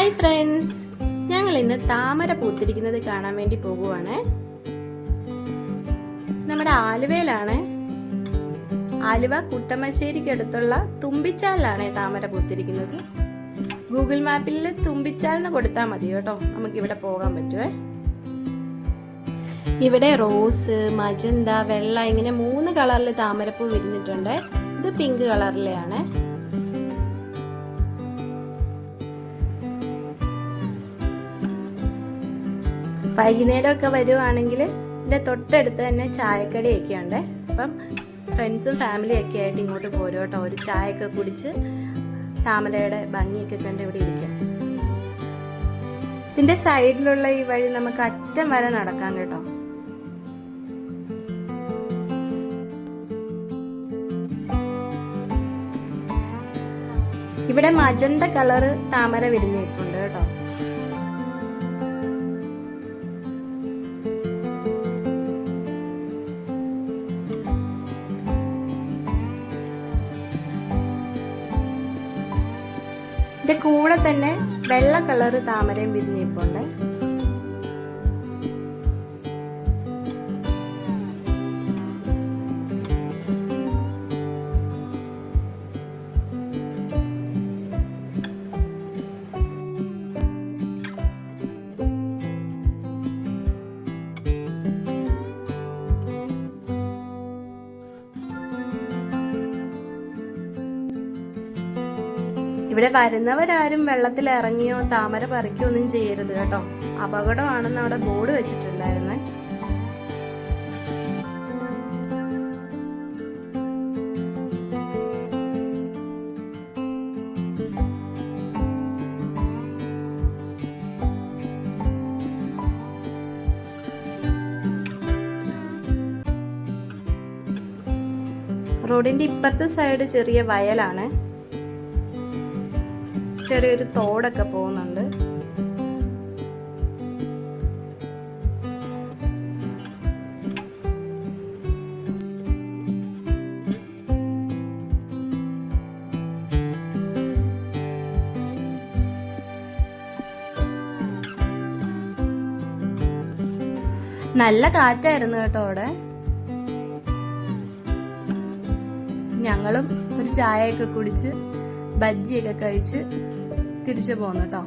Hi friends, ഞങ്ങൾ ഇന്ന് താമര പൂത്തിരിക്കുന്നത് കാണാൻ വേണ്ടി പോകുവാണ്. നമ്മുടെ ആലുവയിലാണ്. ആലുവ കുട്ടമശ്ശേരിക്കടുത്തുള്ള തുമ്പിച്ചാലിലാണ് താമര പൂത്തിരിക്കുന്നത്. ഗൂഗിൾ മാപ്പിൽ തുമ്പിച്ചാൽ എന്ന് കൊടുത്താൽ മതി കേട്ടോ, നമുക്ക് ഇവിടെ പോകാൻ പറ്റുമേ. ഇവിടെ റോസ്, മജന്ത, വെള്ള ഇങ്ങനെ 3 കളറിൽ താമരപ്പൂ വിരിഞ്ഞിട്ടുണ്ട്. ഇത് പിങ്ക് കളറിലെയാണ്. വൈകുന്നേരമൊക്കെ വരുവാണെങ്കിൽ എൻ്റെ തൊട്ടടുത്ത് തന്നെ ചായക്കടയൊക്കെ ഉണ്ട്. അപ്പം ഫ്രണ്ട്സും ഫാമിലിയൊക്കെ ആയിട്ട് ഇങ്ങോട്ട് പോരും കേട്ടോ. ഒരു ചായയൊക്കെ കുടിച്ച് താമരയുടെ ഭംഗിയൊക്കെ കണ്ട് ഇവിടെ ഇരിക്കാം. ഇതിൻ്റെ സൈഡിലുള്ള ഈ വഴി നമുക്ക് അറ്റം വരെ നടക്കാം കേട്ടോ. ഇവിടെ മജന്ത കളറ് താമര വിരിഞ്ഞിട്ടുണ്ട് കേട്ടോ. ഇതിന്റെ കൂടെ തന്നെ വെള്ള കളറ് താമരയും വിരിഞ്ഞിപ്പുണ്ട്. ഇവിടെ വരുന്നവരാരും വെള്ളത്തിൽ ഇറങ്ങിയോ താമര പറിക്കുകയോ ഒന്നും ചെയ്യരുത് കേട്ടോ. അപകടമാണെന്ന് അവിടെ ബോർഡ് വെച്ചിട്ടുണ്ടായിരുന്നേ. റോഡിന്റെ ഇപ്പുറത്തെ സൈഡ് ചെറിയ വയലാണ്. ചെറിയൊരു തോടൊക്കെ പോകുന്നുണ്ട്. നല്ല കാറ്റായിരുന്നു കേട്ടോ അവിടെ. ഞങ്ങളും ഒരു ചായയൊക്കെ കുടിച്ച് ബജ്ജിയൊക്കെ കഴിച്ച് തിരിച്ചു പോന്നു കേട്ടോ.